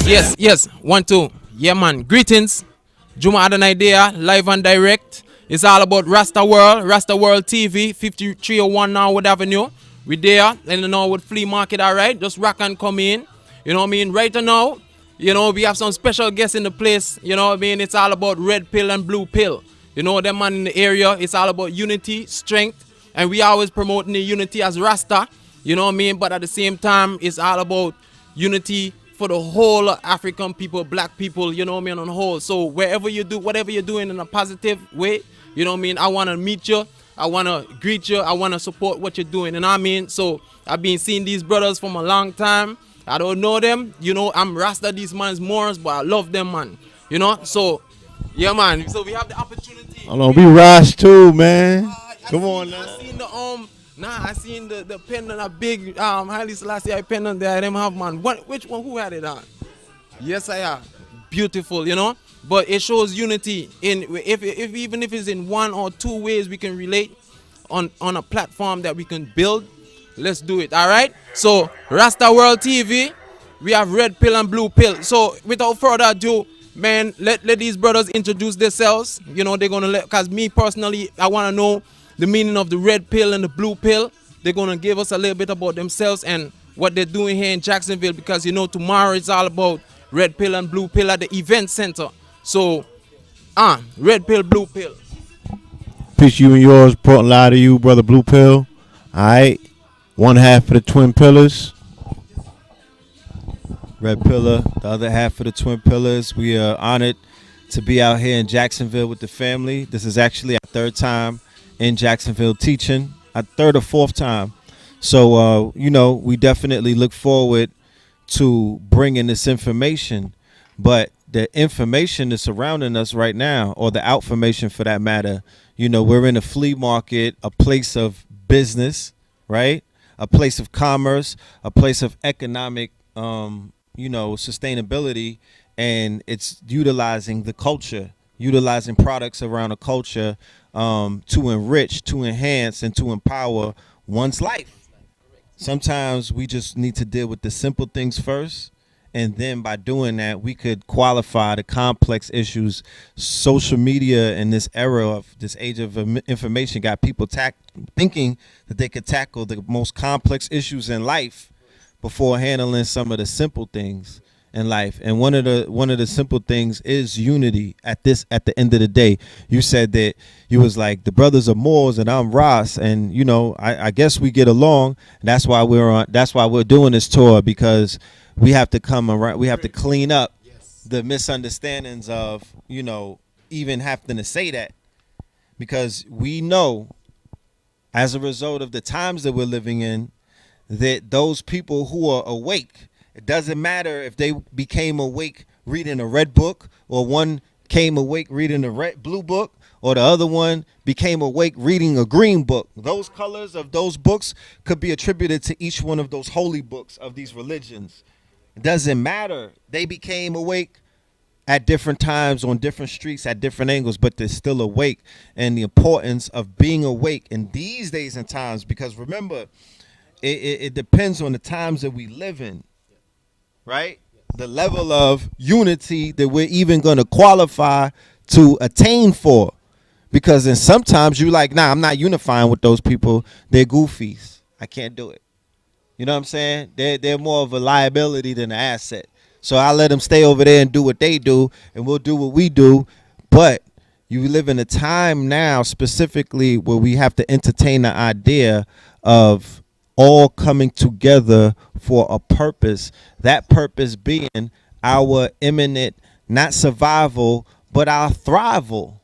Yes. 1, 2. Yeah, man. Greetings. Jumaadoani there, live and direct. It's all about Rasta World TV, 5301 Norwood Avenue. We there in the Norwood Flea Market, alright? Just rock and come in. You know what I mean? Right now, we have some special guests in the place. You know what I mean? It's all about red pill and blue pill. You know, them man in the area, it's all about unity, strength, and we always promoting the unity as Rasta. You know what I mean? But at the same time, it's all about unity for the whole African people, black people, you know what I mean, on the whole. So wherever you do, whatever you're doing in a positive way, you know what I mean, I want to meet you, I want to greet you, I want to support what you're doing, you know what I mean? So I've been seeing these brothers from a long time. I don't know them, I'm Rasta, these man's Moors, but I love them, man, So, yeah, man, so we have the opportunity. Hold on, we Ras too, man. Come on now. I seen the pendant, a big Haile Selassie pendant there. Them have, man. Which one? Who had it on? Yes, I have. Beautiful, But it shows unity in even if it's in one or two ways we can relate on a platform that we can build. Let's do it. All right. So Rasta World TV, we have red pill and blue pill. So without further ado, man, let these brothers introduce themselves. They're gonna cause me personally, I want to know the meaning of the red pill and the blue pill. They're going to give us a little bit about themselves and what they're doing here in Jacksonville, because tomorrow it's all about red pill and blue pill at the event center. So red pill, blue pill. Peace you and yours, brought a lot of you, brother Blue Pill. Alright. One half of the twin pillars. Red pillar, the other half of the twin pillars. We are honored to be out here in Jacksonville with the family. This is actually our third time in Jacksonville teaching, a third or fourth time. So, we definitely look forward to bringing this information. But the information that's surrounding us right now, or the outformation for that matter, we're in a flea market, a place of business, right? A place of commerce, a place of economic, sustainability, and it's utilizing the culture, utilizing products around a culture to enrich, to enhance, and to empower one's life. Sometimes we just need to deal with the simple things first, and then by doing that, we could qualify the complex issues. Social media in this era of this age of information got people thinking that they could tackle the most complex issues in life before handling some of the simple things in life. And one of the simple things is unity. At the end of the day, you said that you was like, the brothers are Moors and I'm Ras, and I guess we get along. And that's why we're doing this tour, because we have to come around, we have to clean up the misunderstandings of even having to say that, because we know as a result of the times that we're living in, that those people who are awake, it doesn't matter if they became awake reading a red book, or one came awake reading a blue book, or the other one became awake reading a green book. Those colors of those books could be attributed to each one of those holy books of these religions. It doesn't matter. They became awake at different times on different streets at different angles, but they're still awake. And the importance of being awake in these days and times, because remember, it depends on the times that we live in. Right? The level of unity that we're even going to qualify to attain for. Because then sometimes you're like, nah, I'm not unifying with those people. They're goofies. I can't do it. You know what I'm saying? They're more of a liability than an asset. So I'll let them stay over there and do what they do, and we'll do what we do. But you live in a time now specifically where we have to entertain the idea of all coming together for a purpose. That purpose being our imminent, not survival, but our thrival.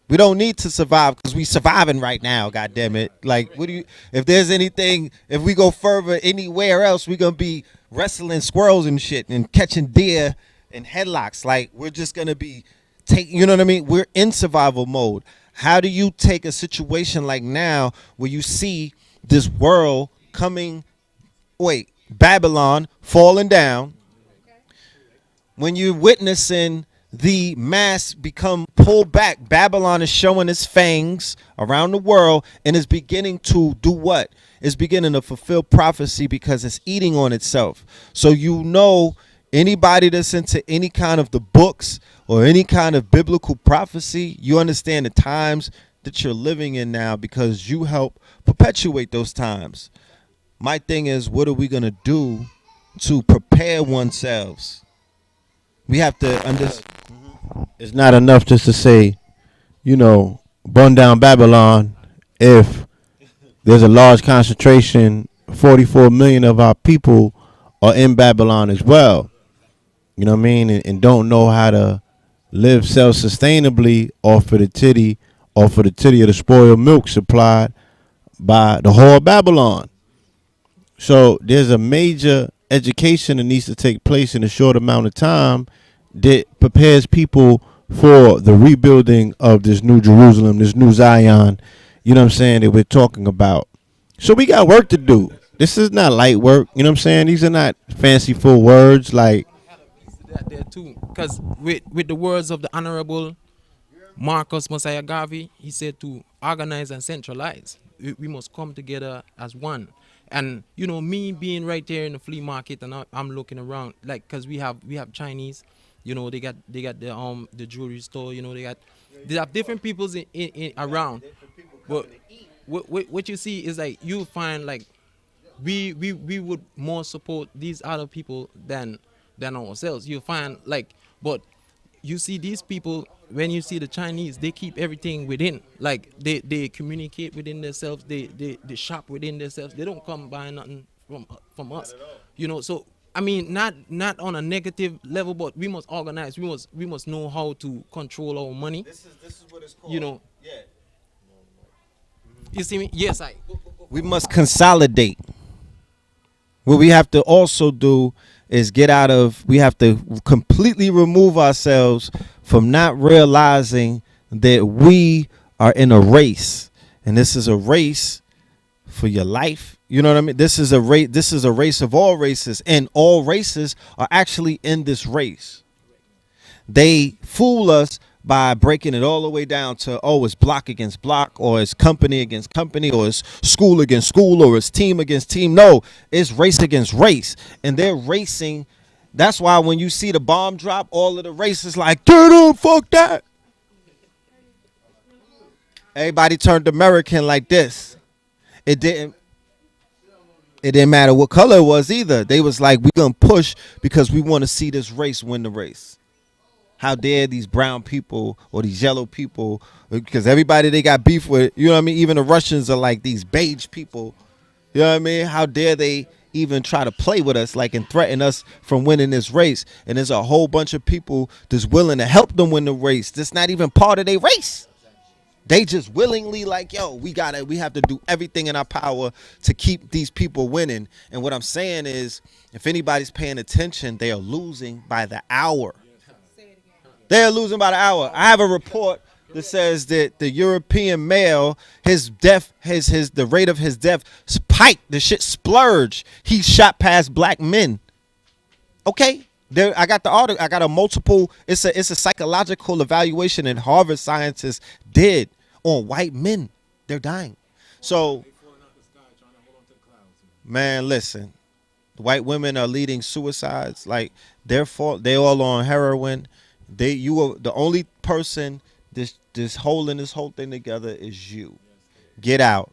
We don't need to survive because we surviving right now, God damn it. Like, if there's anything, if we go further anywhere else, we're going to be wrestling squirrels and shit and catching deer in headlocks. Like, we're just going to be you know what I mean? We're in survival mode. How do you take a situation like now where you see this world Babylon falling down, when you're witnessing the mass become pulled back, Babylon is showing its fangs around the world and is beginning to do what? It's beginning to fulfill prophecy because it's eating on itself. So Anybody that's into any kind of the books or any kind of biblical prophecy, you understand the times that you're living in now because you help perpetuate those times. My thing is, what are we going to do to prepare oneself? We have to understand. It's not enough just to say, burn down Babylon if there's a large concentration, 44 million of our people are in Babylon as well. You know what I mean? And don't know how to live self-sustainably off of the titty of the spoiled milk supplied by the whole of Babylon. So there's a major education that needs to take place in a short amount of time that prepares people for the rebuilding of this new Jerusalem, this new Zion, you know what I'm saying, that we're talking about. So we got work to do. This is not light work, you know what I'm saying? These are not fanciful words like That there too, because with the words of the Honorable Marcus Messiah Garvey, he said to organize and centralize. We must come together as one. And me being right there in the flea market, and I'm looking around, like, cause we have Chinese, they got the jewelry store, they have different peoples in around, but what you see is like you find like we would more support these other people than ourselves. You find like, but you see these people, when you see the Chinese, they keep everything within. Like they communicate within themselves. They shop within themselves. They don't come buy nothing from us. So I mean, not on a negative level, but we must organize. We must know how to control our money. This is what it's called. Yeah. You see me? Yes, We must consolidate. What we have to also do is we have to completely remove ourselves from not realizing that we are in a race. And this is a race for your life. You know what I mean? This is a race of all races, and all races are actually in this race. They fool us by breaking it all the way down to, it's block against block, or it's company against company, or it's school against school, or it's team against team. No, it's race against race. And they're racing. That's why when you see the bomb drop, all of the races like, turn on, fuck that. Everybody turned American like this. It didn't matter what color it was either. They was like, we gonna push because we want to see this race win the race. How dare these brown people or these yellow people, because everybody they got beef with, you know what I mean? Even the Russians are like these beige people. You know what I mean? How dare they even try to play with us, like, and threaten us from winning this race? And there's a whole bunch of people that's willing to help them win the race. That's not even part of their race. They just willingly like, we have to do everything in our power to keep these people winning. And what I'm saying is, if anybody's paying attention, they are losing by the hour. They're losing by the hour. I have a report that says that the European male, the rate of his death spiked. The shit splurged. He shot past black men. Okay. There, I got the article. I got a multiple. It's a psychological evaluation that Harvard scientists did on white men. They're dying. So, man, listen. The white women are leading suicides. Like they all on heroin. You are the only person this holding this whole thing together is you. Get out.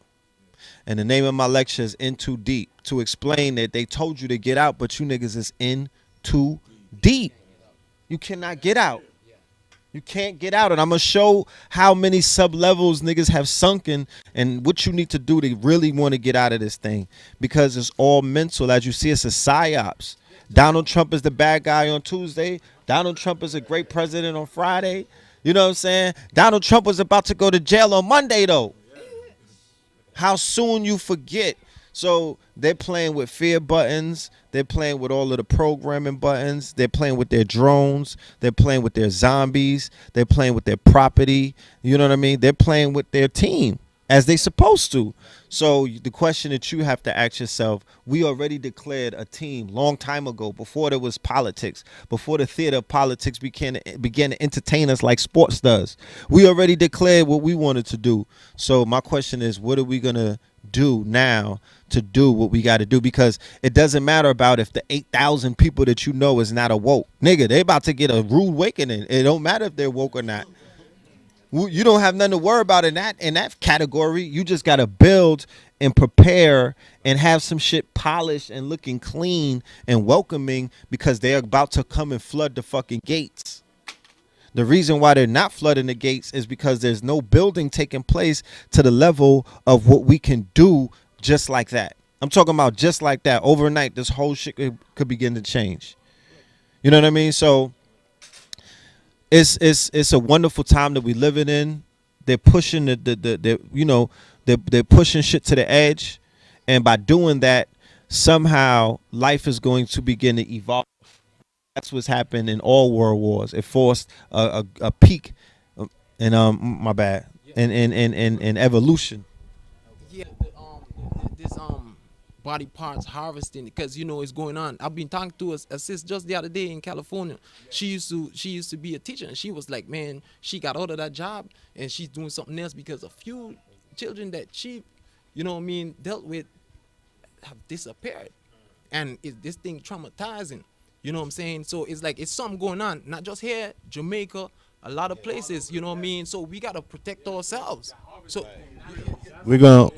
And the name of my lecture is In Too Deep, to explain that they told you to get out, but you niggas is in too deep. You cannot get out. You can't get out. And I'm going to show how many sub-levels niggas have sunken and what you need to do to really want to get out of this thing. Because it's all mental. As you see, it's a psyops. Donald Trump is the bad guy on Tuesday. Donald Trump is a great president on Friday. You know what I'm saying? Donald Trump was about to go to jail on Monday, though. How soon you forget. So they're playing with fear buttons. They're playing with all of the programming buttons. They're playing with their drones. They're playing with their zombies. They're playing with their property. You know what I mean? They're playing with their team as they supposed to. So the question that you have to ask yourself, we already declared a team long time ago, before there was politics, before the theater of politics began to entertain us like sports does. We already declared what we wanted to do. So my question is, what are we going to do now to do what we got to do, because it doesn't matter about if the 8,000 people that you know is not awoke. Nigga, they about to get a rude awakening. It don't matter if they're woke or not. You don't have nothing to worry about in that category. You just got to build and prepare and have some shit polished and looking clean and welcoming, because they're about to come and flood the fucking gates. The reason why they're not flooding the gates is because there's no building taking place to the level of what we can do just like that. I'm talking about just like that. Overnight, this whole shit could begin to change. You know what I mean? So it's a wonderful time that we living in. They're pushing they're pushing shit to the edge, and by doing that, somehow life is going to begin to evolve. That's what's happened in all world wars. It forced a peak in my bad in evolution. Yeah, this body parts harvesting, because it's going on. I've been talking to a sis just the other day in California. She used to be a teacher, and she was like, man, she got out of that job and she's doing something else because a few children that she dealt with have disappeared, and this thing traumatizing. You know what I'm saying? So it's like it's something going on, not just here, Jamaica, a lot of places. You know what I mean? So we gotta protect ourselves. So We're gonna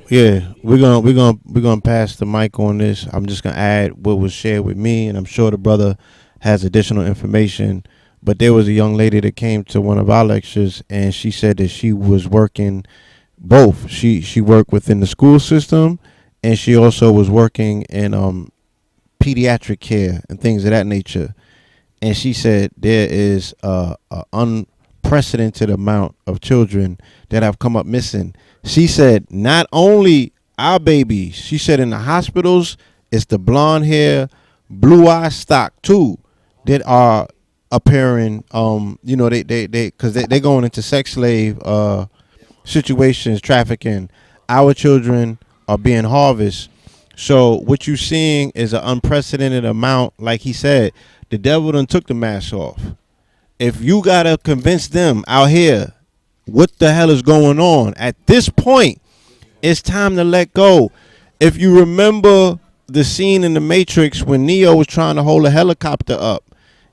pass the mic on this. I'm just gonna add what was shared with me, and I'm sure the brother has additional information. But there was a young lady that came to one of our lectures, and she said that she was working both. She worked within the school system, and she also was working in pediatric care and things of that nature. And she said there is a unprecedented amount of children that have come up missing. She said not only our babies, she said in the hospitals, it's the blonde hair, blue eye stock too that are appearing. Because they going into sex slave situations, trafficking. Our children are being harvested. So what you're seeing is an unprecedented amount. Like he said, the devil done took the mask off. If you gotta convince them out here what the hell is going on, at this point, it's time to let go. If you remember the scene in the Matrix when Neo was trying to hold a helicopter up,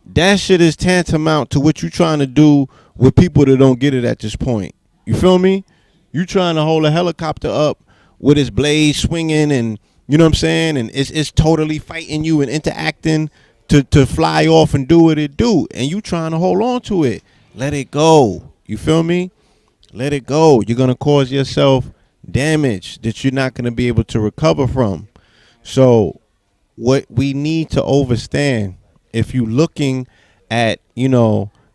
that shit is tantamount to what you trying to do with people that don't get it at this point. You feel me? You trying to hold a helicopter up with its blades swinging, and you know what I'm saying? And it's totally fighting you and interacting to fly off and do what it do. And you trying to hold on to it. Let it go. You feel me? Let it go. You're going to cause yourself damage that you're not going to be able to recover from. So what we need to understand, if you're looking at,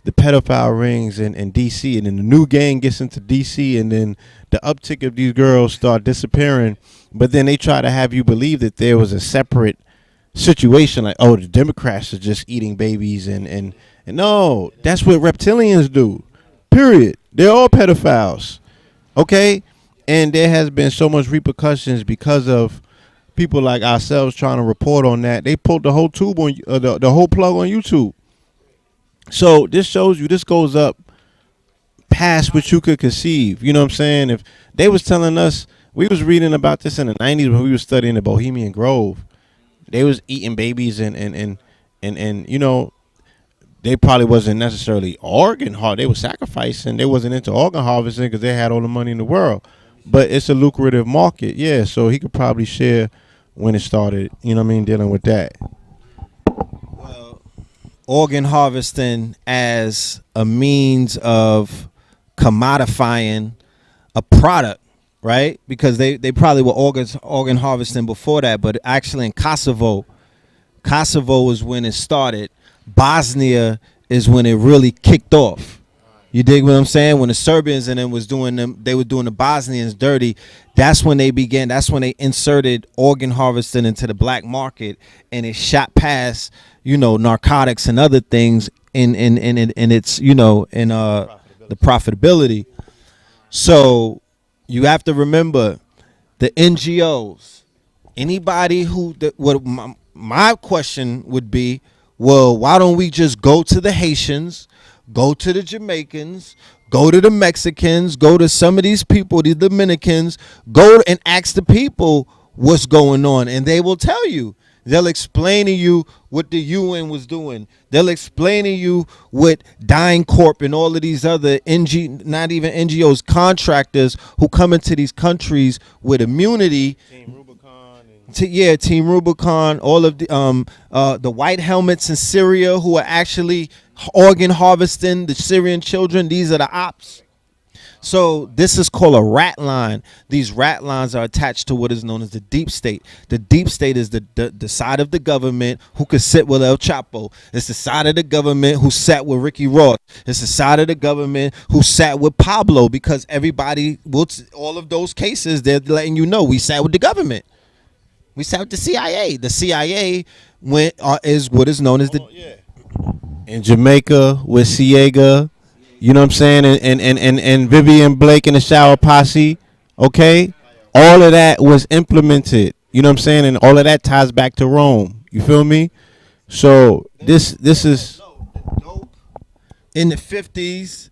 the pedophile rings in D.C., and then the new gang gets into D.C., and then the uptick of these girls start disappearing, but then they try to have you believe that there was a separate situation, like, oh, the Democrats are just eating babies, and no, that's what reptilians do, period. They're all pedophiles, okay? And there has been so much repercussions because of people like ourselves trying to report on that. They pulled the whole tube on the whole plug on YouTube. So this shows you, this goes up past what you could conceive. You know what I'm saying? If they was telling us, we was reading about this in the 90s when we was studying the Bohemian Grove. They was eating babies and they probably wasn't necessarily they were sacrificing. They wasn't into organ harvesting because they had all the money in the world. But it's a lucrative market, yeah. So he could probably share when it started, dealing with that. Organ harvesting as a means of commodifying a product, right? Because they probably were organ harvesting before that, but actually in Kosovo is when it started. Bosnia is when it really kicked off. You dig what I'm saying? When the Serbians and them was doing them, they were doing the Bosnians dirty. That's when they began. That's when they inserted organ harvesting into the black market, and it shot past, narcotics and other things in its, the profitability. So you have to remember the NGOs. Anybody who my question would be, well, why don't we just go to the Haitians, go to the Jamaicans, Go to the Mexicans, go to some of these people, the Dominicans, go and ask the people what's going on, and they will tell you. They'll explain to you what the UN was doing. They'll explain to you what Dying Corp and all of these other not even NGOs, contractors who come into these countries with immunity. Team Rubicon. Team Rubicon, all of the white helmets in Syria who are actually organ harvesting the Syrian children. These are the ops. So this is called a rat line. These rat lines are attached to what is known as the deep state. The deep state is the side of the government who could sit with El Chapo. It's the side of the government who sat with Ricky Ross. It's the side of the government who sat with Pablo, because everybody will, all of those cases, they're letting you know we sat with the government. We sat with the CIA. The CIA is what is known as in Jamaica with Ciega. You know what I'm saying? And Vivian Blake and the Shower Posse, okay? All of that was implemented. You know what I'm saying? And all of that ties back to Rome. You feel me? So this is in the 50s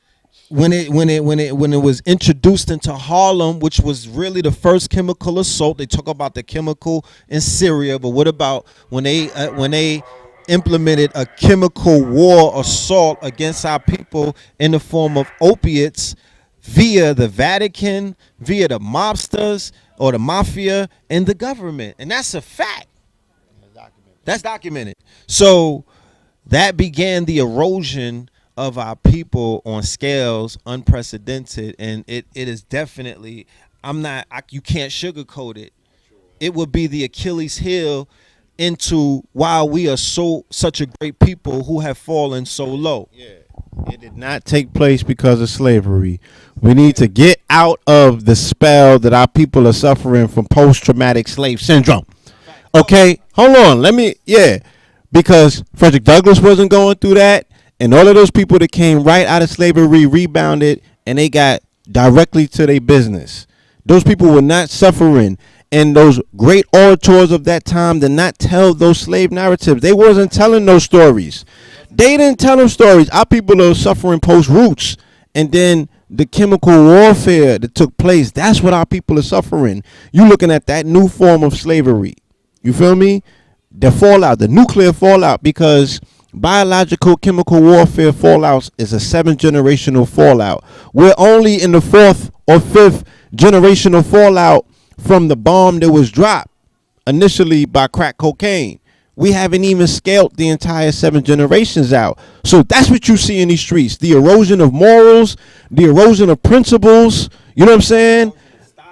when it was introduced into Harlem, which was really the first chemical assault. They talk about the chemical in Syria, but what about when they implemented a chemical war assault against our people in the form of opiates via the Vatican, via the mobsters or the mafia and the government? And that's a fact. That's documented. So that began the erosion of our people on scales unprecedented, and it is definitely, you can't sugarcoat it. It would be the Achilles heel into why we are such a great people who have fallen so low. Yeah. It did not take place because of slavery. We need to get out of the spell that our people are suffering from post-traumatic slave syndrome. Okay, hold on. Because Frederick Douglass wasn't going through that, and all of those people that came right out of slavery rebounded, and they got directly to their business. Those people were not suffering. And those great orators of that time did not tell those slave narratives. They wasn't telling those stories. They didn't tell them stories. Our people are suffering post-roots. And then the chemical warfare that took place, that's what our people are suffering. You looking at that new form of slavery. You feel me? The fallout, the nuclear fallout, because biological chemical warfare fallouts is a 7th-generational fallout. We're only in the 4th or 5th generational fallout from the bomb that was dropped initially by crack cocaine. We haven't even scaled the entire 7 generations out. So that's what you see in these streets. The erosion of morals, the erosion of principles, you know what I'm saying?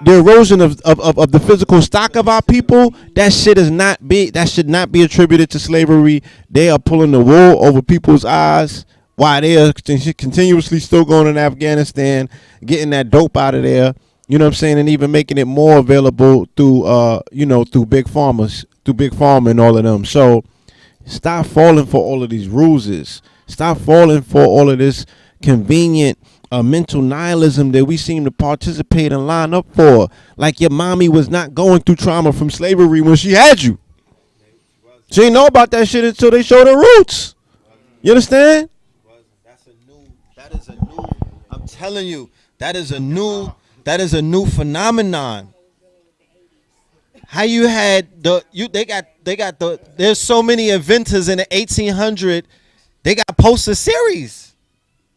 The erosion of the physical stock of our people. That should not be attributed to slavery. They are pulling the wool over people's eyes while they are continuously still going in Afghanistan, getting that dope out of there. You know what I'm saying? And even making it more available through, through big farmers, through big pharma and all of them. So stop falling for all of these ruses. Stop falling for all of this convenient mental nihilism that we seem to participate and line up for. Like your mommy was not going through trauma from slavery when she had you. She didn't know about that shit until they showed her roots. You understand? I'm telling you, that is a new phenomenon. How you had there's so many inventors in the 1800s. They got poster series.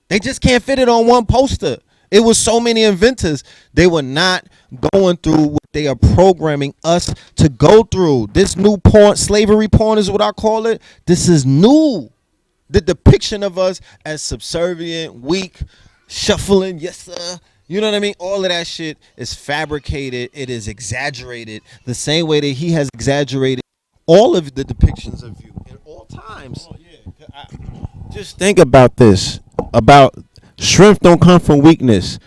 They just can't fit it on one poster. It was so many inventors. They were not going through what they are programming us to go through. This new porn, slavery porn is what I call it. This is new. The depiction of us as subservient, weak, shuffling, yes sir. You know what I mean? All of that shit is fabricated. It is exaggerated. The same way that he has exaggerated all of the depictions of you in all times. Oh, yeah. Just think about this. About strength don't come from weakness.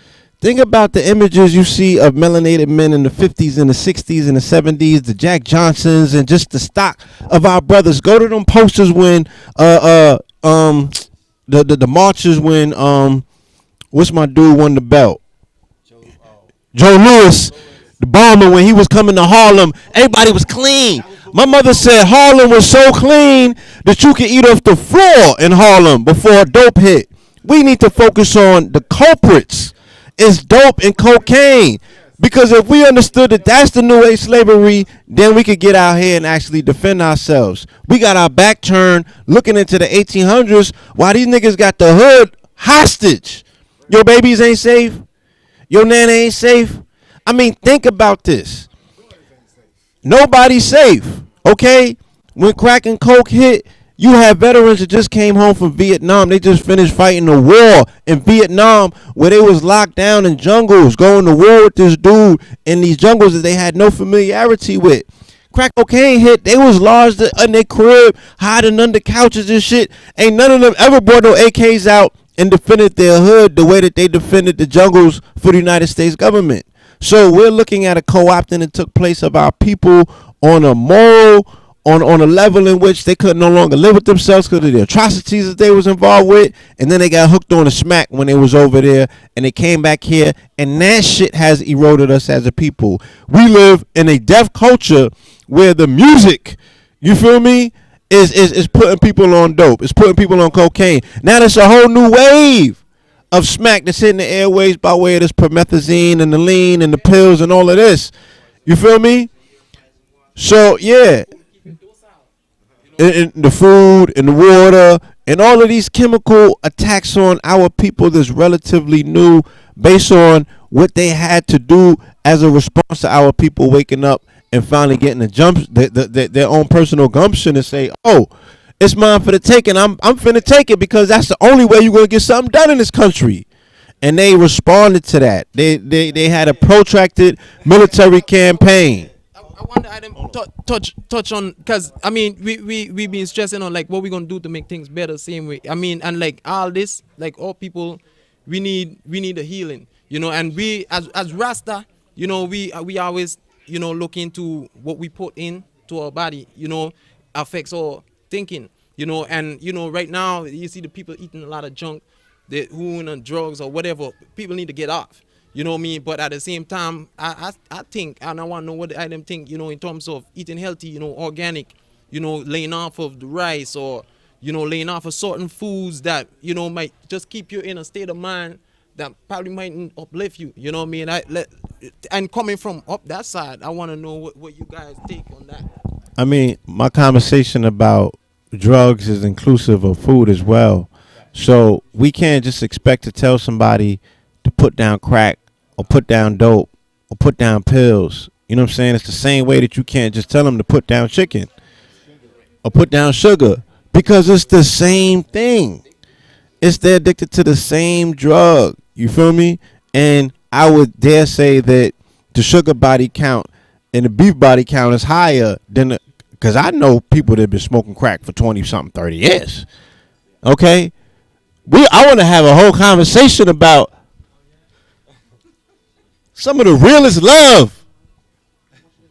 Think about the images you see of melanated men in the 50s and the 60s and the 70s, the Jack Johnsons, and just the stock of our brothers. Go to them posters when the marches when what's my dude won the belt? Joe Louis, the bomber, when he was coming to Harlem, everybody was clean. My mother said Harlem was so clean that you could eat off the floor in Harlem before a dope hit. We need to focus on the culprits. It's dope and cocaine. Because if we understood that that's the new age slavery, then we could get out here and actually defend ourselves. We got our back turned looking into the 1800s while these niggas got the hood hostage. Your babies ain't safe. Your nana ain't safe. I mean, think about this. Nobody's safe, okay? When crack and coke hit, you have veterans that just came home from Vietnam. They just finished fighting a war in Vietnam where they was locked down in jungles, going to war with this dude in these jungles that they had no familiarity with. Crack cocaine hit, they was lodged in their crib, hiding under couches and shit. Ain't none of them ever brought no AKs out and defended their hood the way that they defended the jungles for the United States government. So we're looking at a co-opting that took place of our people on a moral, on a level in which they could no longer live with themselves because of the atrocities that they was involved with, and then they got hooked on the smack when they was over there, and they came back here, and that shit has eroded us as a people. We live in a deaf culture where the music, you feel me, is putting people on dope. It's putting people on cocaine. Now there's a whole new wave of smack that's hitting the airways by way of this promethazine and the lean and the pills and all of this. You feel me? So yeah. And the food and the water and all of these chemical attacks on our people that's relatively new based on what they had to do as a response to our people waking up and finally getting their own personal gumption and say, oh, it's mine for the taking. I'm finna take it because that's the only way you're going to get something done in this country. And they responded to that. They had a protracted military campaign. I wonder, Adam, touch on, because I mean we been stressing on like what we gonna do to make things better same way. I mean, and like all this, like all people, we need a healing, you know. And we as Rasta, you know, we always, you know, look into what we put in to our body, you know, affects our thinking, you know. And you know, right now you see the people eating a lot of junk, who on drugs or whatever. People need to get off. You know me, but at the same time, I think, and I want to know what I think, you know, in terms of eating healthy, you know, organic, you know, laying off of the rice or, you know, laying off of certain foods that, you know, might just keep you in a state of mind that probably mightn't uplift you, you know what I mean? And coming from up that side, I want to know what you guys take on that. I mean, my conversation about drugs is inclusive of food as well. So we can't just expect to tell somebody to put down crack or put down dope or put down pills. You know what I'm saying? It's the same way that you can't just tell them to put down chicken or put down sugar, because it's the same thing. They're addicted to the same drug. You feel me? And I would dare say that the sugar body count and the beef body count is higher than because I know people that have been smoking crack for 20-something, 30 years. Okay? I want to have a whole conversation about some of the realest love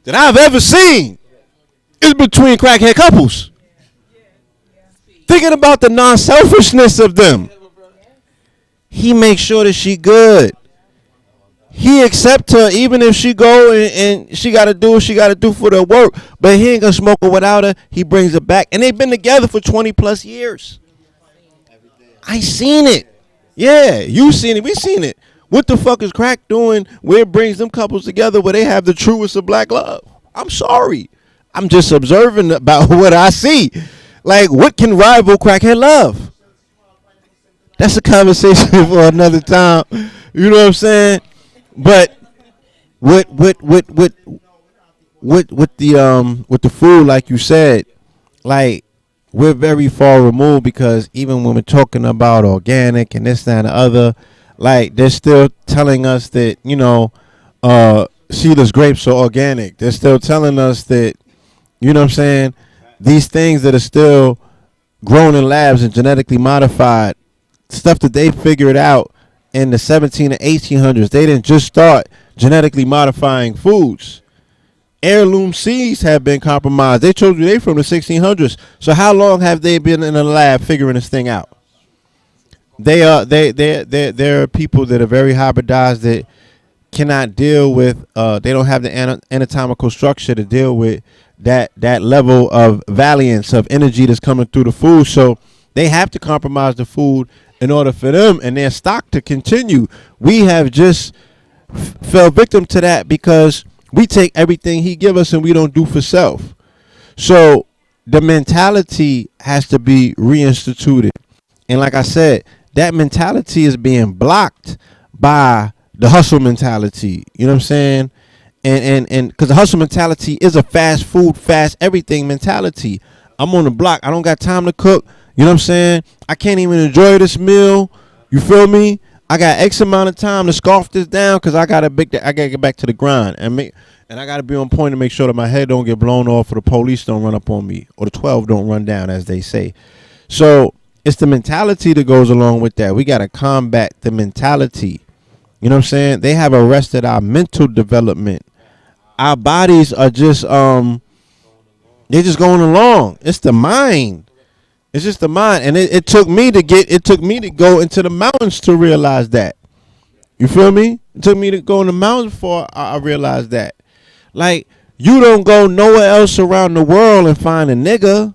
that I've ever seen is between crackhead couples. Thinking about the non-selfishness of them. He makes sure that she good. He accept her even if she go and she got to do what she got to do for the work. But he ain't going to smoke her without her. He brings her back. And they've been together for 20 plus years. I seen it. Yeah, you seen it. We seen it. What the fuck is crack doing where it brings them couples together where they have the truest of black love? I'm sorry. I'm just observing about what I see. Like, what can rival crackhead love? That's a conversation for another time. You know what I'm saying? But with the food, like you said, like, we're very far removed, because even when we're talking about organic and this, that, and the other, like, they're still telling us that, you know, seedless grapes are organic. They're still telling us that, you know what I'm saying, these things that are still grown in labs and genetically modified, stuff that they figured out in the 17 and 1800s. They didn't just start genetically modifying foods. Heirloom seeds have been compromised. They told you they from the 1600s. So how long have they been in a lab figuring this thing out? There are people that are very hybridized that cannot deal with. They don't have the anatomical structure to deal with that level of valiance of energy that's coming through the food. So they have to compromise the food in order for them and their stock to continue. We have just fell victim to that because we take everything he give us and we don't do for self. So the mentality has to be reinstituted. And like I said, that mentality is being blocked by the hustle mentality. You know what I'm saying? And because the hustle mentality is a fast food, fast everything mentality. I'm on the block. I don't got time to cook. You know what I'm saying? I can't even enjoy this meal. You feel me? I got X amount of time to scarf this down because I gotta get back to the grind and I gotta be on point to make sure that my head don't get blown off or the police don't run up on me or the 12 don't run down, as they say. So it's the mentality that goes along with that. We gotta combat the mentality. You know what I'm saying? They have arrested our mental development. Our bodies are just they're just going along. It's the mind. It's just the mind. And it took me to go into the mountains to realize that. You feel me? It took me to go in the mountains before I realized that. Like, you don't go nowhere else around the world and find a nigga.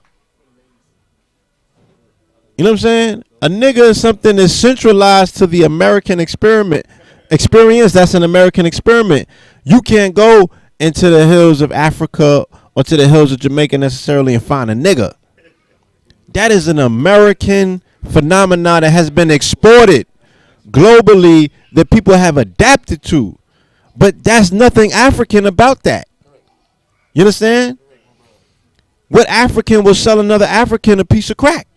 You know what I'm saying? A nigga is something that's centralized to the American experience. That's an American experiment. You can't go into the hills of Africa or to the hills of Jamaica necessarily and find a nigga. That is an American phenomenon that has been exported globally that people have adapted to. But that's nothing African about that. You understand? What African will sell another African a piece of crack?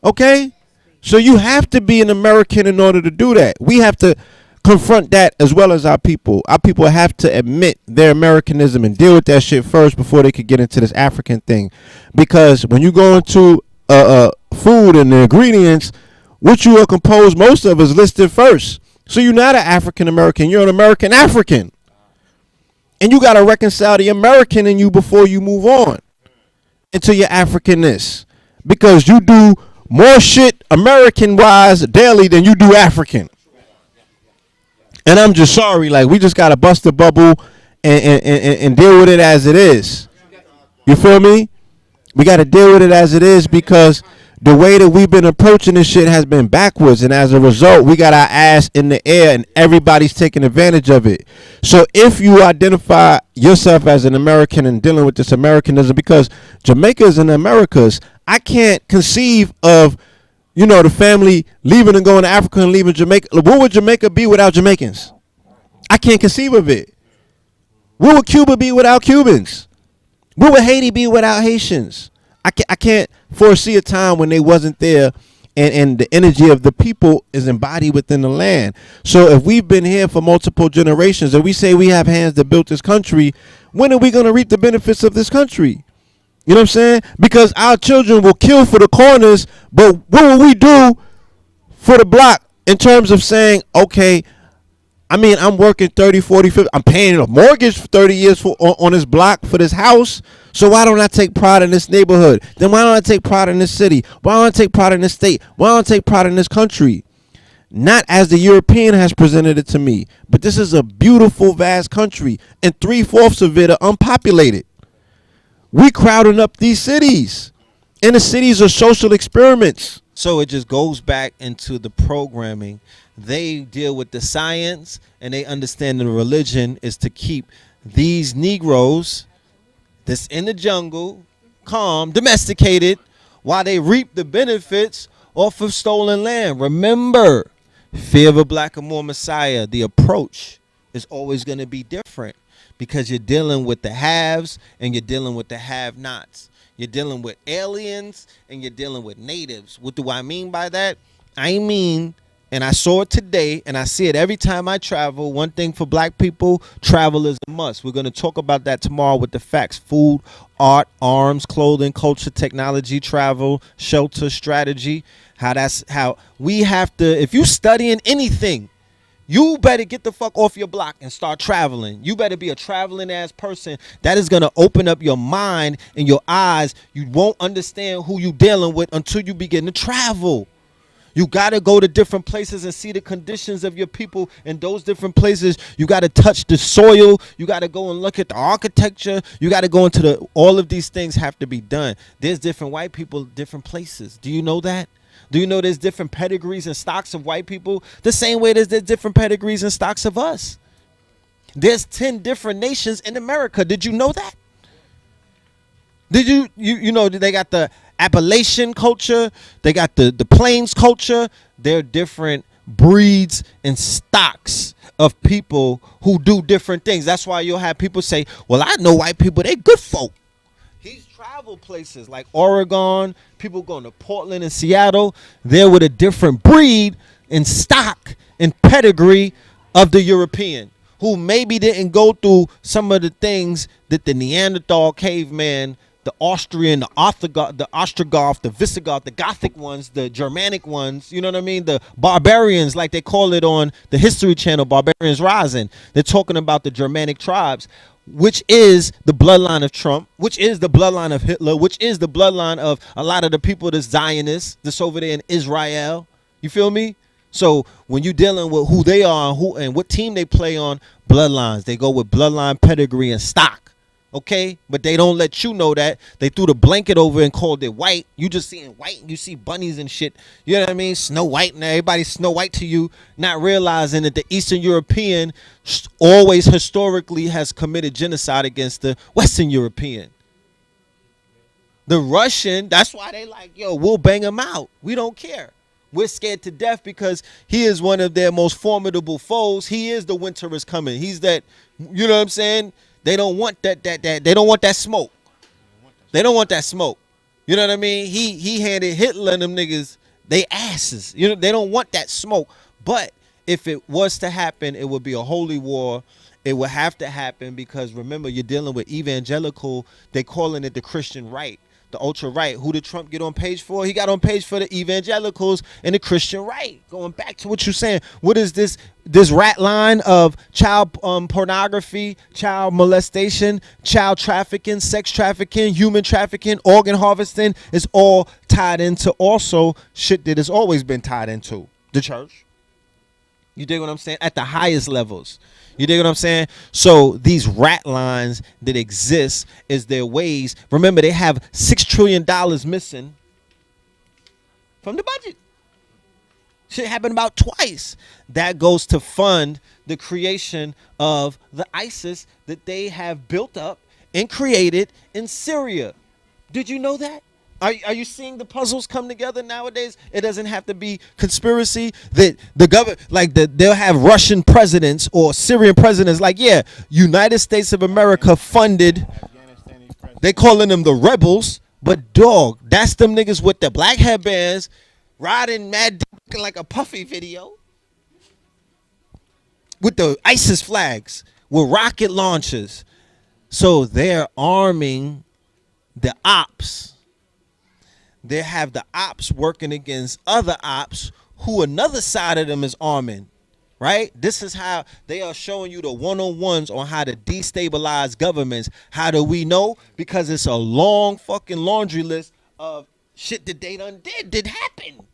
Okay? So you have to be an American in order to do that. We have to confront that as well as our people. Our people have to admit their Americanism and deal with that shit first before they could get into this African thing. Because when you go into food and the ingredients, what you are composed most of is listed first. So you're not an African American, you're an American African. And you got to reconcile the American in you before you move on into your Africanness. Because you do more shit American-wise daily than you do African. And I'm just sorry, like, we just got to bust the bubble and deal with it as it is. You feel me? We got to deal with it as it is because the way that we've been approaching this shit has been backwards. And as a result, we got our ass in the air and everybody's taking advantage of it. So if you identify yourself as an American and dealing with this Americanism, because Jamaica is in the Americas, I can't conceive of, you know, the family leaving and going to Africa and leaving Jamaica. What would Jamaica be without Jamaicans? I can't conceive of it. What would Cuba be without Cubans? What would Haiti be without Haitians? I can't foresee a time when they wasn't there and the energy of the people is embodied within the land. So if we've been here for multiple generations and we say we have hands that built this country, when are we going to reap the benefits of this country? You know what I'm saying? Because our children will kill for the corners, but what will we do for the block in terms of saying, okay, I mean, I'm working 30, 40, 50. I'm paying a mortgage for 30 years on this block for this house. So why don't I take pride in this neighborhood? Then why don't I take pride in this city? Why don't I take pride in this state? Why don't I take pride in this country? Not as the European has presented it to me, but this is a beautiful, vast country, and 3/4 of it are unpopulated. We crowding up these cities, and the cities are social experiments. So it just goes back into the programming. They deal with the science and they understand the religion is to keep these Negroes that's in the jungle calm, domesticated, while they reap the benefits off of stolen land. Remember, fear of a black or more Messiah, the approach is always going to be different because you're dealing with the haves and you're dealing with the have-nots. You're dealing with aliens and you're dealing with natives. What do I mean by that? I mean, and I saw it today and I see it every time I travel. One thing for black people, travel is a must. We're going to talk about that tomorrow with the facts. Food, art, arms, clothing, culture, technology, travel, shelter, strategy. How we have to, if you studying anything, you better get the fuck off your block and start traveling. You better be a traveling ass person. That is going to open up your mind and your eyes. You won't understand who you dealing with until you begin to travel. You got to go to different places and see the conditions of your people in those different places. You got to touch the soil. You got to go and look at the architecture. You got to go into all of these things have to be done. There's different white people, different places. Do you know that? Do you know there's different pedigrees and stocks of white people? The same way there's different pedigrees and stocks of us. There's 10 different nations in America. Did you know that? Did you know they got the Appalachian culture, they got the Plains culture. They're different breeds and stocks of people who do different things. That's why you'll have people say, well, I know white people, they good folk. He's traveled places like Oregon, people going to Portland and Seattle. They're with a different breed and stock and pedigree of the European, who maybe didn't go through some of the things that the Neanderthal caveman, the Austrian, the Ostrogoth, the Visigoth, the Gothic ones, the Germanic ones, you know what I mean? The barbarians, like they call it on the History Channel, Barbarians Rising. They're talking about the Germanic tribes, which is the bloodline of Trump, which is the bloodline of Hitler, which is the bloodline of a lot of the people that's Zionists, that's over there in Israel. You feel me? So when you're dealing with who they are and what team they play on, bloodlines, they go with bloodline, pedigree, and stock. Okay, but they don't let you know that. They threw the blanket over and called it white. You just seeing white and you see bunnies and shit. You know what I mean? Snow White, and everybody's Snow White to you, not realizing that the Eastern European always historically has committed genocide against the Western European. The Russian, that's why they like, yo, we'll bang him out. We don't care. We're scared to death because he is one of their most formidable foes. He is the winter is coming. He's that, you know what I'm saying? They don't want that they don't want that smoke. They don't want that smoke. You know what I mean? He handed Hitler and them niggas they asses. You know, they don't want that smoke. But if it was to happen, it would be a holy war. It would have to happen because remember, you're dealing with evangelical, they calling it the Christian right. The ultra right. Who did Trump get on page for? He got on page for the evangelicals and the Christian right. Going back to what you're saying, what is this rat line of child pornography, child molestation, child trafficking, sex trafficking, human trafficking, organ harvesting is all tied into also shit that has always been tied into the church. You dig what I'm saying? At the highest levels. You dig what I'm saying? So these rat lines that exist is their ways. Remember, they have $6 trillion missing from the budget. Shit happened about twice. That goes to fund the creation of the ISIS that they have built up and created in Syria. Did you know that? Are you seeing the puzzles come together nowadays? It doesn't have to be conspiracy. That the government, like they'll have Russian presidents or Syrian presidents, like, yeah, United States of America funded. They calling them the rebels, but dog, that's them niggas with the black headbands, riding mad looking like a Puffy video, with the ISIS flags, with rocket launchers. So they're arming the ops. They have the ops working against other ops who another side of them is arming, right? This is how they are showing you the one-on-ones on how to destabilize governments. How do we know? Because it's a long fucking laundry list of shit that they done did happen.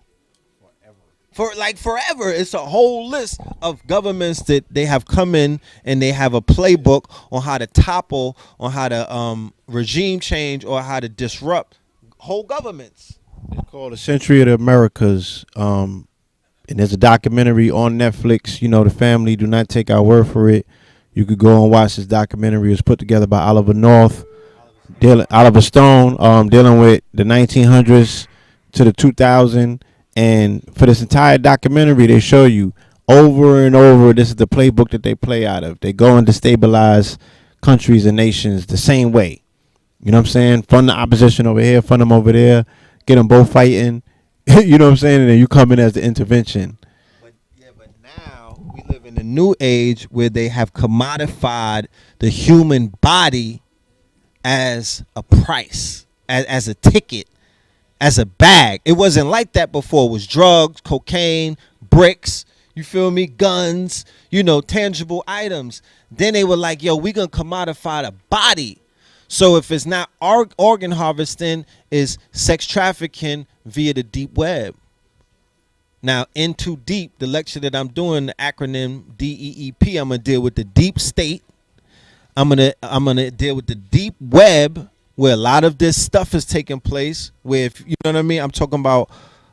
Forever. It's a whole list of governments that they have come in and they have a playbook on how to topple, on how to regime change, or how to disrupt whole governments. It's called A Century of the Americas. And there's a documentary on Netflix. You know, the family, do not take our word for it. You could go and watch this documentary. It was put together by Oliver Stone, dealing with the 1900s to the 2000s. And for this entire documentary, they show you over and over, this is the playbook that they play out of. They go and destabilize countries and nations the same way. You know what I'm saying? Fund the opposition over here, fund them over there, get them both fighting. You know what I'm saying? And then you come in as the intervention. But now we live in a new age where they have commodified the human body as a price, as a ticket, as a bag. It wasn't like that before. It was drugs, cocaine, bricks, you feel me, guns, you know, tangible items. Then they were like, yo, we gonna commodify the body. So if it's not organ harvesting, is sex trafficking via the deep web. Now, Into Deep, the lecture that I'm doing, the acronym DEEP, I'm gonna deal with the deep state. I'm gonna deal with the deep web, where a lot of this stuff is taking place. Where, if you know what I mean, I'm talking about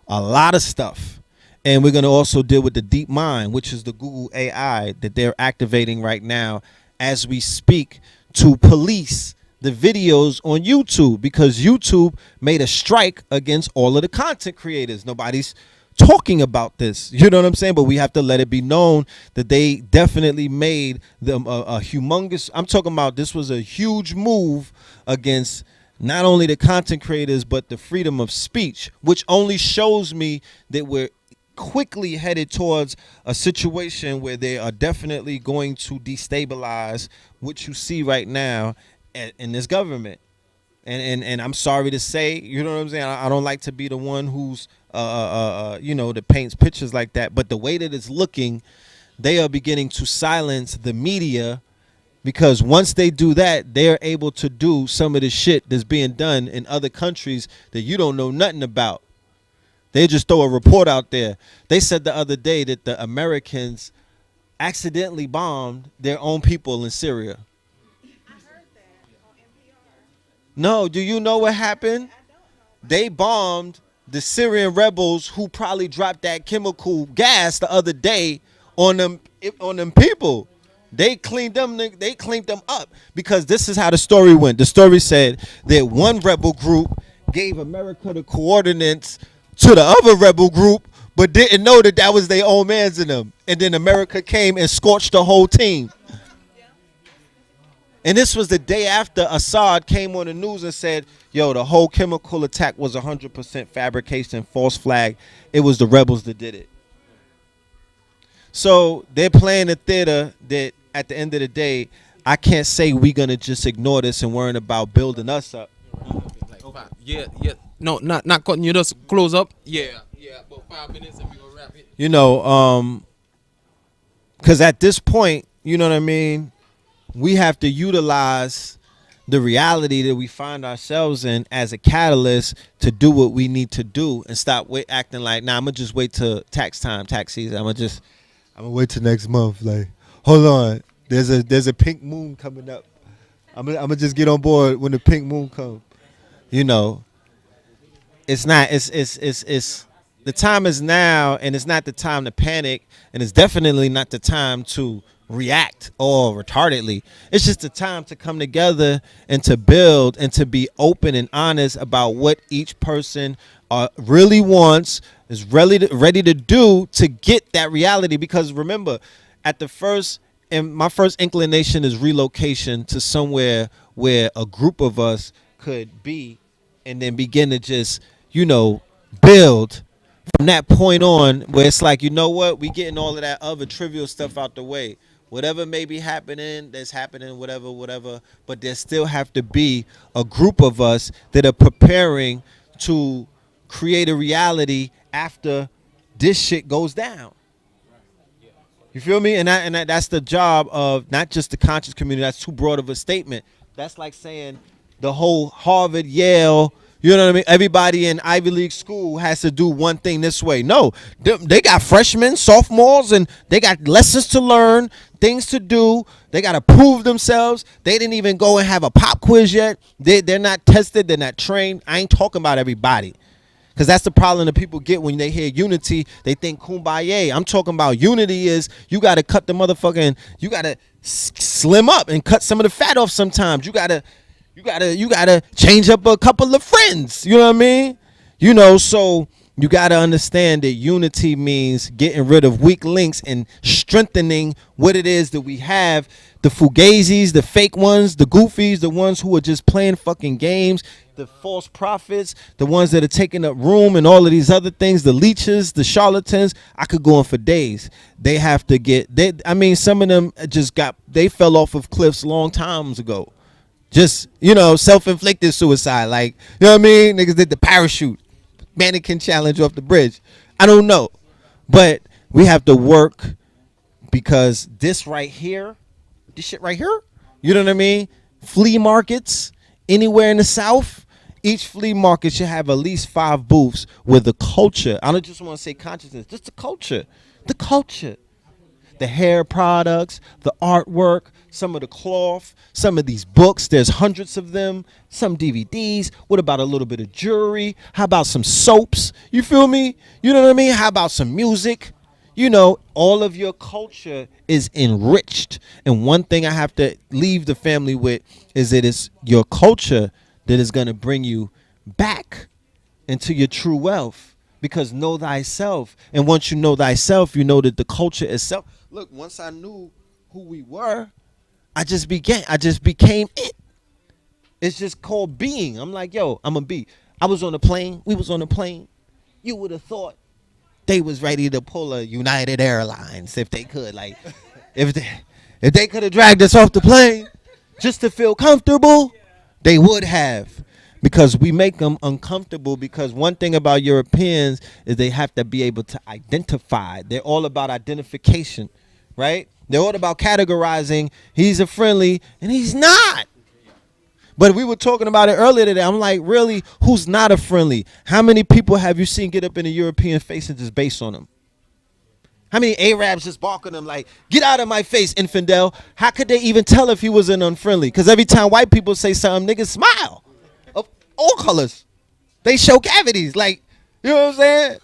a lot of stuff. And we're going to also deal with the deep mind, which is the Google AI that they're activating right now as we speak to police the videos on YouTube, because YouTube made a strike against all of the content creators. Nobody's talking about this, you know what I'm saying? But we have to let it be known that they definitely made them a humongous, I'm talking about, this was a huge move against not only the content creators, but the freedom of speech, which only shows me that we're quickly headed towards a situation where they are definitely going to destabilize what you see right now in this government. And I'm sorry to say, you know what I'm saying, I don't like to be the one who's that paints pictures like that, but the way that it's looking, they are beginning to silence the media, because once they do that, they're able to do some of the shit that's being done in other countries that you don't know nothing about. They just throw a report out there. They said the other day that the Americans accidentally bombed their own people in Syria. I heard that on NPR. No, do you know what happened? They bombed the Syrian rebels who probably dropped that chemical gas the other day on them people. They cleaned them up, because this is how the story went. The story said that one rebel group gave America the coordinates to the other rebel group, but didn't know that that was their own mans in them. And then America came and scorched the whole team. And this was the day after Assad came on the news and said, yo, the whole chemical attack was 100% fabrication, false flag. It was the rebels that did it. So they're playing a theater that at the end of the day, I can't say we're going to just ignore this and worrying about building us up. Yeah. No, not cutting you. Just close up. Yeah. About 5 minutes and we gonna wrap it. You know, because at this point, you know what I mean, we have to utilize the reality that we find ourselves in as a catalyst to do what we need to do and stop acting like, nah, I'm gonna just wait till tax season. I'm gonna wait till next month. Like, hold on, there's a pink moon coming up. I'm gonna just get on board when the pink moon comes. You know, it's the time is now, and it's not the time to panic, and it's definitely not the time to react all retardedly. It's just the time to come together and to build and to be open and honest about what each person really wants, is ready to do to get that reality. Because remember, my first inclination is relocation to somewhere where a group of us could be, and then begin to just, build from that point on, where it's like, you know what, we getting all of that other trivial stuff out the way. Whatever may be happening, that's happening, whatever. But there still have to be a group of us that are preparing to create a reality after this shit goes down. You feel me? And that's the job of not just the conscious community. That's too broad of a statement. That's like saying the whole Harvard, Yale, you know what I mean? Everybody in Ivy League school has to do one thing this way. No, they got freshmen, sophomores, and they got lessons to learn, things to do. They got to prove themselves. They didn't even go and have a pop quiz yet. They're not tested. They're not trained. I ain't talking about everybody, because that's the problem that people get when they hear unity. They think kumbaya. I'm talking about unity is you got to cut the motherfucking, you got to slim up and cut some of the fat off sometimes. You got to change up a couple of friends. You know what I mean? So you got to understand that unity means getting rid of weak links and strengthening what it is that we have. The fugazis, the fake ones, the goofies, the ones who are just playing fucking games, the false prophets, the ones that are taking up room and all of these other things, the leeches, the charlatans. I could go on for days. They have to some of them they fell off of cliffs long times ago. Just, self-inflicted suicide. Like, you know what I mean? Niggas did the parachute mannequin challenge off the bridge. I don't know. But we have to work, because this shit right here, you know what I mean? Flea markets anywhere in the South, each flea market should have at least 5 booths where the culture, I don't just want to say consciousness, just the culture. the hair products, the artwork, some of the cloth, some of these books. There's hundreds of them, some DVDs. What about a little bit of jewelry? How about some soaps? You feel me? You know what I mean? How about some music? You know, all of your culture is enriched. And one thing I have to leave the family with is that it's your culture that is going to bring you back into your true wealth. Because know thyself. And once you know thyself, you know that the culture itself. Look, once I knew who we were, I just became it. It's just called being. I'm like, yo, I'm a be. I was on the plane. We was on the plane. You would have thought they was ready to pull a United Airlines if they could. Like, if they could have dragged us off the plane just to feel comfortable, they would have. Because we make them uncomfortable, because one thing about Europeans is they have to be able to identify. They're all about identification, right? They're all about categorizing. He's a friendly and he's not. But we were talking about it earlier today. I'm like, really, who's not a friendly? How many people have you seen get up in a European face and just base on them? How many Arabs just bark on them like, get out of my face, infidel? How could they even tell if he was an unfriendly? Because every time white people say something, niggas smile. Of all colors. They show cavities. Like, you know what I'm saying?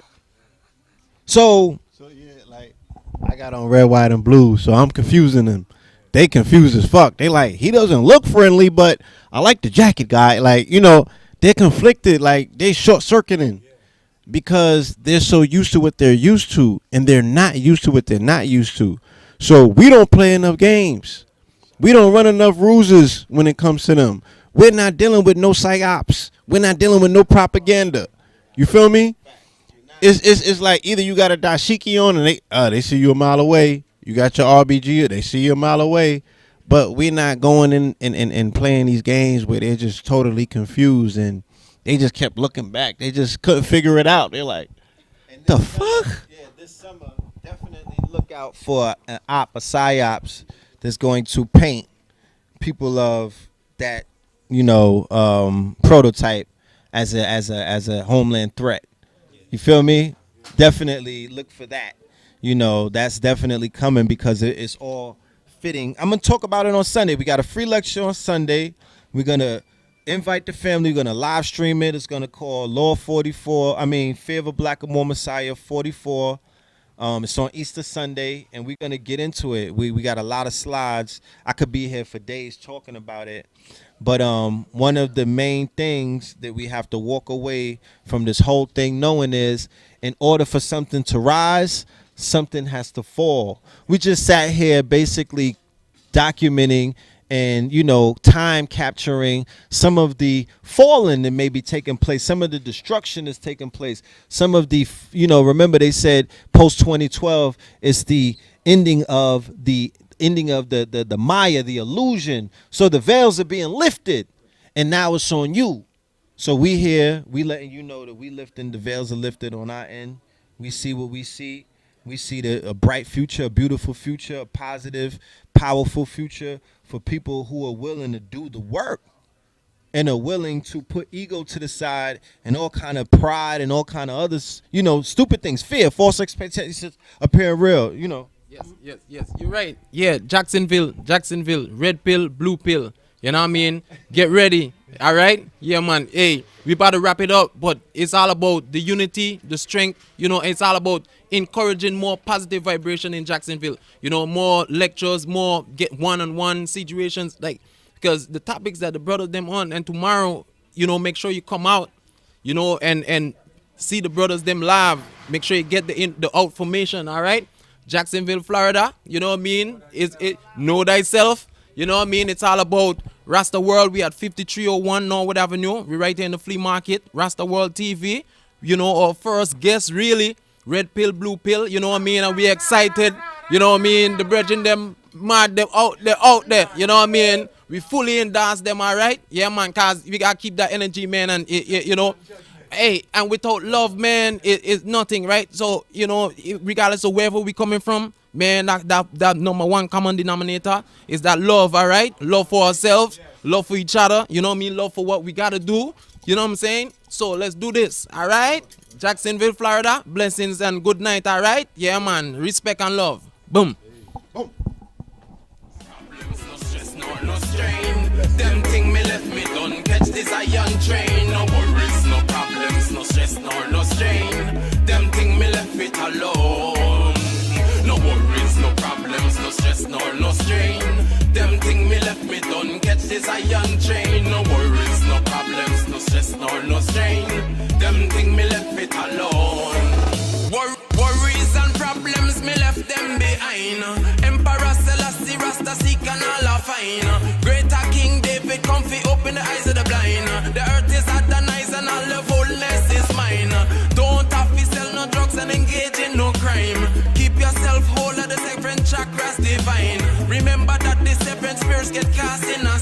So yeah, like, I got on red, white, and blue, so I'm confusing them. They confused as fuck. They like, he doesn't look friendly, but I like the jacket guy. Like, you know, they're conflicted. Like, they short-circuiting because they're so used to what they're used to, and they're not used to what they're not used to. So we don't play enough games. We don't run enough ruses when it comes to them. We're not dealing with no psyops. We're not dealing with no propaganda. You feel me? It's like either you got a dashiki on and they see you a mile away. You got your RBG, they see you a mile away. But we're not going in and playing these games where they're just totally confused and they just kept looking back. They just couldn't figure it out. They're like, the fuck? Yeah, this summer, definitely look out for a psyops that's going to paint people of that, you know, prototype as a homeland threat. You feel me? Definitely look for that. You know, that's definitely coming because it's all fitting. I'm going to talk about it on Sunday. We got a free lecture on Sunday. We're going to invite the family. We're going to live stream it. It's going to call Fear of a Black and More Messiah 44. It's on Easter Sunday, and we're going to get into it. We got a lot of slides. I could be here for days talking about it. But one of the main things that we have to walk away from this whole thing knowing is, in order for something to rise, something has to fall. We just sat here basically documenting and, you know, time capturing some of the falling that may be taking place, some of the destruction that's taking place, some of the, you know, remember they said post 2012 is the ending of the Maya, the illusion. So the veils are being lifted and now it's on you. So we here, we letting you know that we lifting, the veils are lifted on our end. We see what we see. We see a bright future, a beautiful future, a positive, powerful future for people who are willing to do the work and are willing to put ego to the side and all kind of pride and all kind of others, you know, stupid things, fear, false expectations appearing real, you know. Yes, you're right. Yeah, Jacksonville, red pill, blue pill. You know what I mean? Get ready. All right? Yeah, man. Hey, we about to wrap it up, but it's all about the unity, the strength. You know, it's all about encouraging more positive vibration in Jacksonville. You know, more lectures, more get one-on-one situations. Like, because the topics that the brothers them on, and tomorrow, you know, make sure you come out, you know, and see the brothers them live. Make sure you get the out formation, all right? Jacksonville, Florida, you know what I mean? It know thyself. You know what I mean? It's all about Rasta World. We at 5301 Norwood Avenue. We right here in the flea market. Rasta World TV. You know, our first guest really. Red pill, blue pill. You know what I mean? And we excited. You know what I mean? The brethren them mad, them out there. You know what I mean? We fully endorse them, all right? Yeah, man, because we got to keep that energy, man. And, you know, hey, and without love, man, it's nothing, right? So, you know, regardless of wherever we coming from, man, that number one common denominator is that love, all right? Love for ourselves, love for each other, you know what I mean? Love for what we got to do, you know what I'm saying? So let's do this, all right? Jacksonville, Florida, blessings and good night, all right? Yeah, man, respect and love. Boom. The earth is Adonai's and all the fullness is mine. Don't have to sell no drugs and engage in no crime. Keep yourself whole of the seven chakras divine. Remember that the seven spirits get cast in a